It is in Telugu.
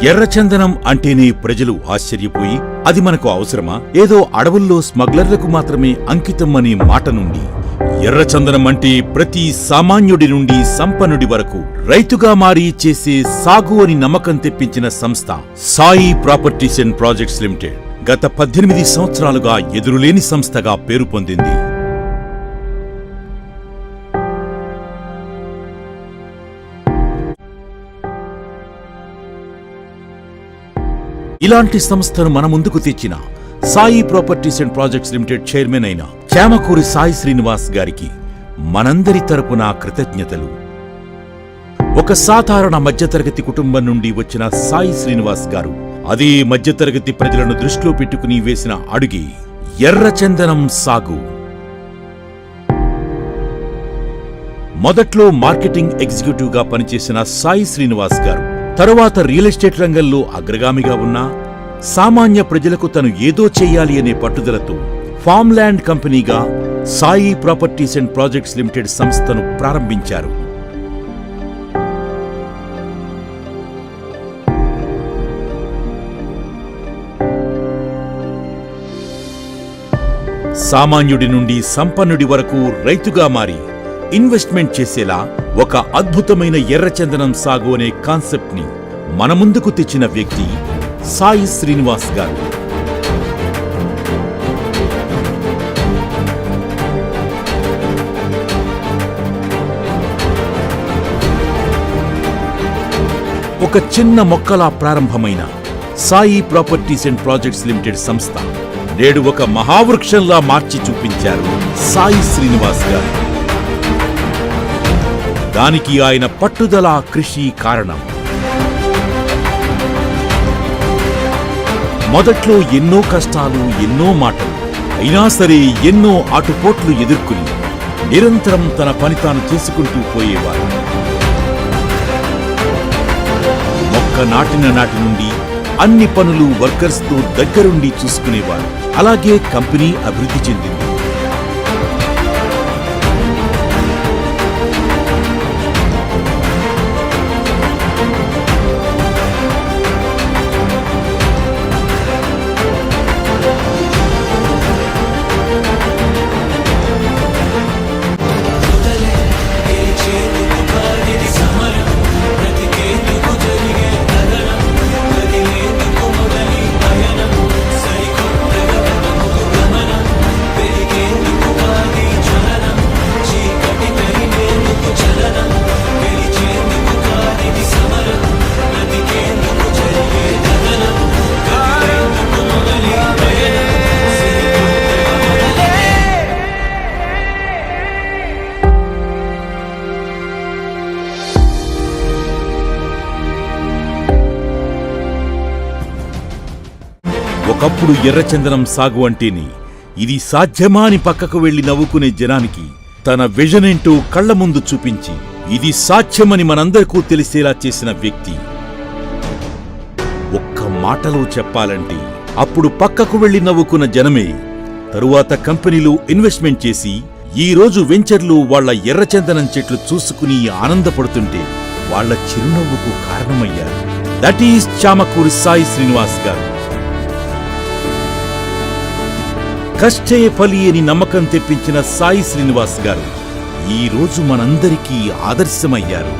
ఎర్రచందనం అంటేనే ప్రజలు ఆశ్చర్యపోయి అది మనకు అవసరమా, ఏదో అడవుల్లో స్మగ్లర్లకు మాత్రమే అంకితం అనే మాట నుండి ఎర్రచందనం అంటే ప్రతి సామాన్యుడి నుండి సంపన్నుడి వరకు రైతుగా మారి చేసే సాగు అని నమ్మకం తెప్పించిన సంస్థ Sai Properties and Projects limited గత 18 సంవత్సరాలుగా ఎదురులేని సంస్థగా పేరు పొందింది. ఇలాంటి సంస్థను మన ముందుకు తెచ్చిన Sai Properties and Projects limited chairman అయిన చామకూరి సాయి శ్రీనివాస్ గారికి మనందరి తరపున కృతజ్ఞతలు. ఒక సాధారణ మధ్యతరగతి కుటుంబం నుండి వచ్చిన సాయి శ్రీనివాస్ గారు అదే మధ్యతరగతి ప్రజలను దృష్టిలో పెట్టుకుని వేసిన అడుగే ఎర్రచందనం సాగు. మొదట్లో మార్కెటింగ్ ఎగ్జిక్యూటివ్ గా పనిచేసిన సాయి శ్రీనివాస్ గారు తరువాత రియల్ ఎస్టేట్ రంగంలో అగ్రగామిగా ఉన్నా సామాన్య ప్రజలకు తను ఏదో చెయ్యాలి అనే పట్టుదలతో ఫామ్ ల్యాండ్ కంపెనీగా Sai Properties and Projects Limited సంస్థను ప్రారంభించారు. సామాన్యుడి నుండి సంపన్నుడి వరకు రైతుగా మారి ఇన్వెస్ట్మెంట్ చేసేలా ఒక అద్భుతమైన ఎర్రచందనం సాగు అనే కాన్సెప్ట్ ని మన ముందుకు తెచ్చిన వ్యక్తి సాయి శ్రీనివాస్ గారు. ఒక చిన్న మొక్కలా ప్రారంభమైన Sai Properties and Projects limited సంస్థ నేడు ఒక మహావృక్షంలా మార్చి చూపించారు సాయి శ్రీనివాస్ గారు. దానికి ఆయన పట్టుదల, కృషి కారణం. మొదట్లో ఎన్నో కష్టాలు, ఎన్నో మాటలు, అయినా సరే ఎన్నో ఆటుపోట్లు ఎదుర్కొని నిరంతరం తన పని తాను చేసుకుంటూ పోయేవారు. మొక్క నాటిన నాటి నుండి అన్ని పనులు వర్కర్స్తో దగ్గరుండి చూసుకునేవారు. అలాగే కంపెనీ అభివృద్ధి చెందింది. ఒకప్పుడు ఎర్రచందనం సాగు అంటేనే ఇది సాధ్యమా అని పక్కకు వెళ్లి నవ్వుకునే జనానికి తన విజన్ ఏంటో కళ్ల ముందు చూపించి ఇది సాధ్యమని మనందరికీ తెలిసేలా చేసిన వ్యక్తి. ఒక్క మాటలో చెప్పాలంటే అప్పుడు పక్కకు వెళ్లి నవ్వుకున్న జనమే తరువాత కంపెనీలో ఇన్వెస్ట్మెంట్ చేసి ఈ రోజు వెంచర్లు వాళ్ల ఎర్రచందనం చెట్లు చూసుకుని ఆనందపడుతుంటే వాళ్ల చిరునవ్వుకు కారణమయ్యారు. దట్ ఈస్ చామకూరి సాయి శ్రీనివాస్ గారు. కష్టే ఫలి అని నమ్మకం తెప్పించిన సాయి శ్రీనివాస్ గారు ఈ రోజు మనందరికీ ఆదర్శమయ్యారు.